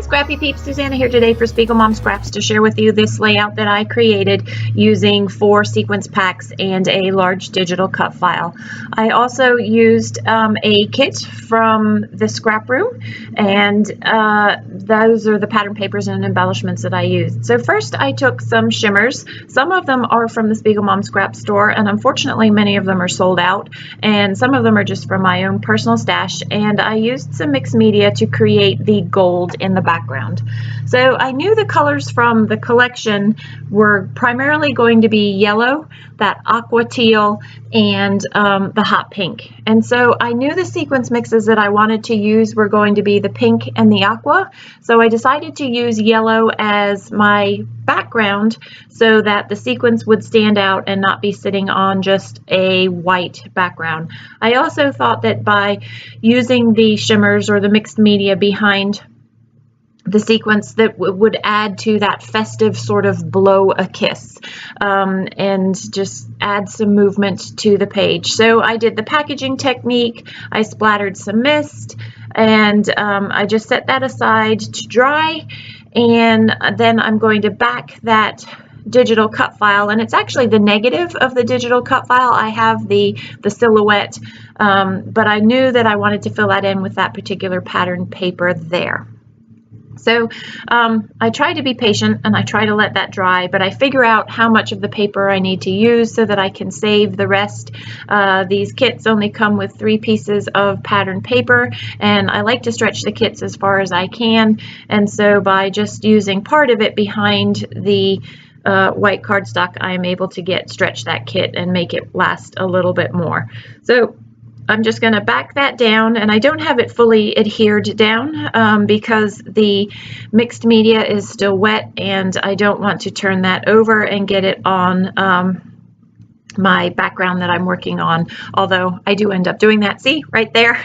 Scrappy peeps, Suzanna here today for Spiegel Mom Scraps to share with you this layout that I created using 4 sequence packs and a large digital cut file. I also used a kit from the scrap room, and those are the pattern papers and embellishments that I used. So first I took some Shimmerz. Some of them are from the Spiegel Mom Scrap store, and unfortunately many of them are sold out, and some of them are just from my own personal stash, and I used some mixed media to create the gold in the background. So I knew the colors from the collection were primarily going to be yellow, that aqua teal, and the hot pink. And so I knew the sequence mixes that I wanted to use were going to be the pink and the aqua. So I decided to use yellow as my background so that the sequence would stand out and not be sitting on just a white background. I also thought that by using the Shimmerz or the mixed media behind the sequence, that would add to that festive sort of blow a kiss and just add some movement to the page. So I did the packaging technique, I splattered some mist, and I just set that aside to dry, and then I'm going to back that digital cut file, and it's actually the negative of the digital cut file. I have the silhouette, but I knew that I wanted to fill that in with that particular pattern paper there. So I try to be patient and I try to let that dry, but I figure out how much of the paper I need to use so that I can save the rest. These kits only come with 3 pieces of pattern paper, and I like to stretch the kits as far as I can, and so by just using part of it behind the white cardstock, I am able to stretch that kit and make it last a little bit more. So I'm just going to back that down, and I don't have it fully adhered down because the mixed media is still wet, and I don't want to turn that over and get it on my background that I'm working on, although I do end up doing that, see right there.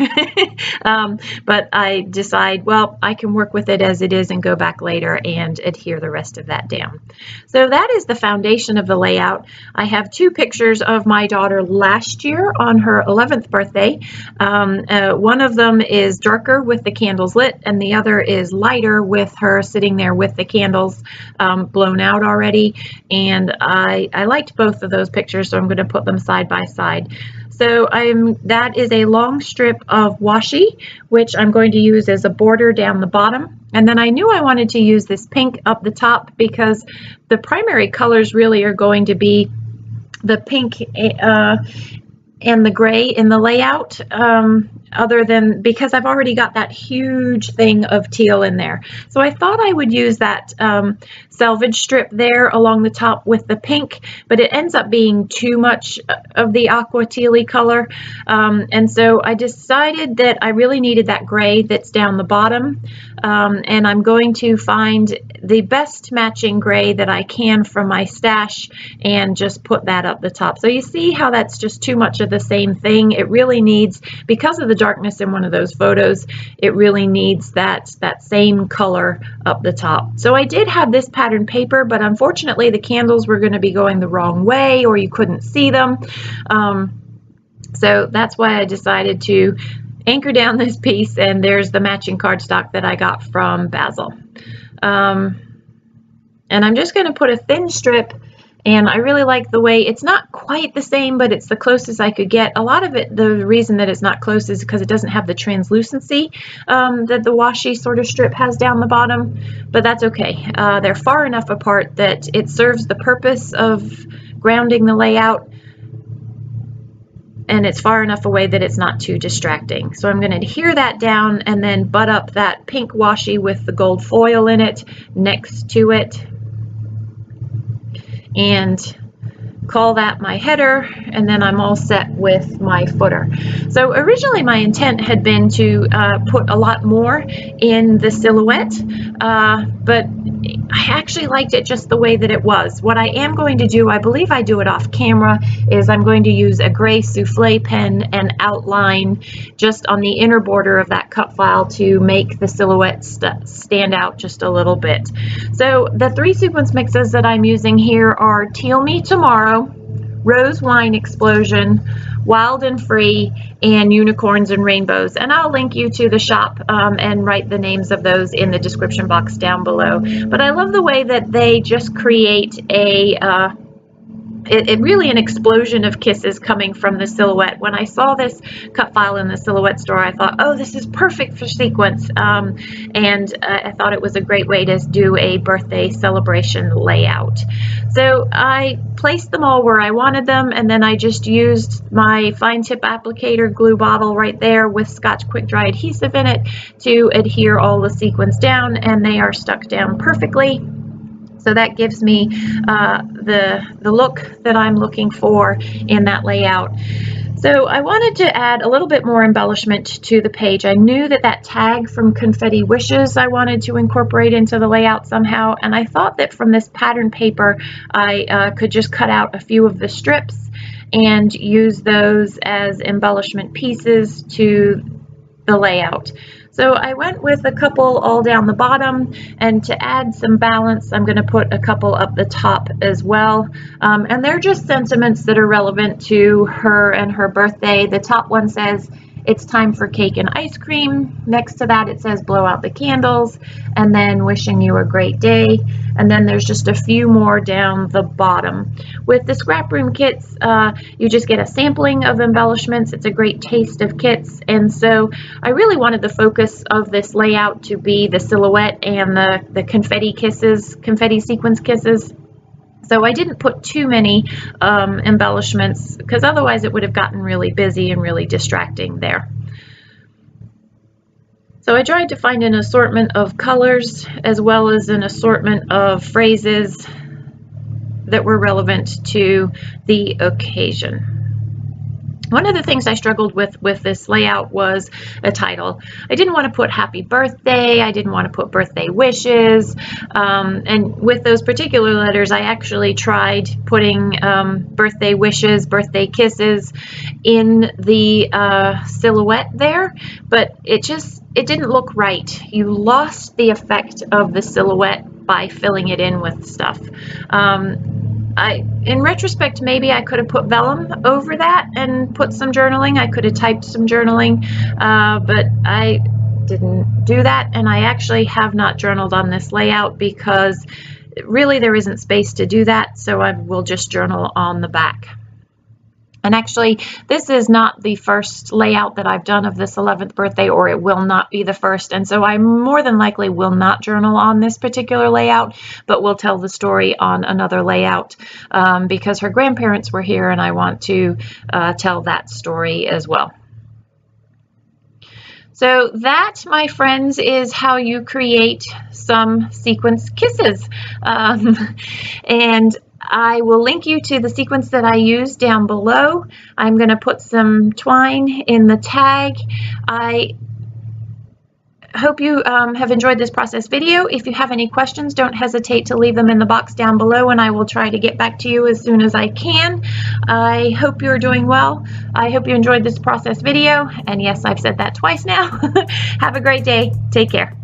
But I decide, well, I can work with it as it is and go back later and adhere the rest of that down. So that is the foundation of the layout. I have 2 pictures of my daughter last year on her 11th birthday. One of them is darker with the candles lit, and the other is lighter with her sitting there with the candles blown out already, and I liked both of those pictures, so I'm going to put them side by side. So that is a long strip of washi, which I'm going to use as a border down the bottom. And then I knew I wanted to use this pink up the top because the primary colors really are going to be the pink and the gray in the layout, other than because I've already got that huge thing of teal in there. So I thought I would use that selvage strip there along the top with the pink, but it ends up being too much of the aqua tealy color. And so I decided that I really needed that gray that's down the bottom. And I'm going to find the best matching gray that I can from my stash and just put that up the top. So you see how that's just too much of the same thing. It really needs, because of the darkness in one of those photos, it really needs that same color up the top. So I did have this pattern paper, but unfortunately the candles were going to be going the wrong way, or you couldn't see them. So that's why I decided to anchor down this piece, and there's the matching cardstock that I got from Basil. And I'm just going to put a thin strip, and I really like the way it's not quite the same, but it's the closest I could get. A lot of it, the reason that it's not close is because it doesn't have the translucency that the washi sort of strip has down the bottom, but that's okay. They're far enough apart that it serves the purpose of grounding the layout, and it's far enough away that it's not too distracting. So I'm going to adhere that down and then butt up that pink washi with the gold foil in it next to it, and call that my header, and then I'm all set with my footer. So originally my intent had been to put a lot more in the silhouette, but I actually liked it just the way that it was. What I am going to do, I believe I do it off camera, is I'm going to use a gray souffle pen and outline just on the inner border of that cut file to make the silhouette stand out just a little bit. So the 3 sequence mixes that I'm using here are Teal Me Tomorrow, Rose Wine Explosion, Wild and Free, and Unicorns and Rainbows. And I'll link you to the shop and write the names of those in the description box down below. But I love the way that they just create a really an explosion of kisses coming from the silhouette. When I saw this cut file in the silhouette store, I thought, oh, this is perfect for Sequins. And I thought it was a great way to do a birthday celebration layout. So I placed them all where I wanted them, and then I just used my fine tip applicator glue bottle right there with Scotch Quick Dry adhesive in it to adhere all the sequins down, and they are stuck down perfectly. So that gives me the look that I'm looking for in that layout. So I wanted to add a little bit more embellishment to the page. I knew that that tag from Confetti Wishes I wanted to incorporate into the layout somehow, and I thought that from this pattern paper I could just cut out a few of the strips and use those as embellishment pieces to the layout. So I went with a couple all down the bottom, and to add some balance, I'm going to put a couple up the top as well. And they're just sentiments that are relevant to her and her birthday. The top one says, "It's time for cake and ice cream." Next to that, it says, "Blow out the candles," and then "Wishing you a great day." And then there's just a few more down the bottom. With the scrap room kits, you just get a sampling of embellishments. It's a great taste of kits. And so I really wanted the focus of this layout to be the silhouette and the confetti kisses, confetti sequins kisses. So I didn't put too many embellishments, because otherwise it would have gotten really busy and really distracting there. So I tried to find an assortment of colors as well as an assortment of phrases that were relevant to the occasion. One of the things I struggled with this layout was a title. I didn't want to put happy birthday, I didn't want to put birthday wishes, and with those particular letters I actually tried putting birthday wishes, birthday kisses in the silhouette there, but it didn't look right. You lost the effect of the silhouette by filling it in with stuff. In retrospect, maybe I could have put vellum over that and put some journaling. I could have typed some journaling, but I didn't do that, and I actually have not journaled on this layout because really there isn't space to do that, so I will just journal on the back. And actually, this is not the first layout that I've done of this 11th birthday, or it will not be the first. And so I more than likely will not journal on this particular layout, but will tell the story on another layout because her grandparents were here and I want to tell that story as well. So that, my friends, is how you create some sequins kisses. And I will link you to the sequins that I use down below. I'm going to put some twine in the tag. I hope you have enjoyed this process video. If you have any questions, don't hesitate to leave them in the box down below, and I will try to get back to you as soon as I can. I hope you're doing well. I hope you enjoyed this process video. And yes, I've said that twice now. Have a great day. Take care.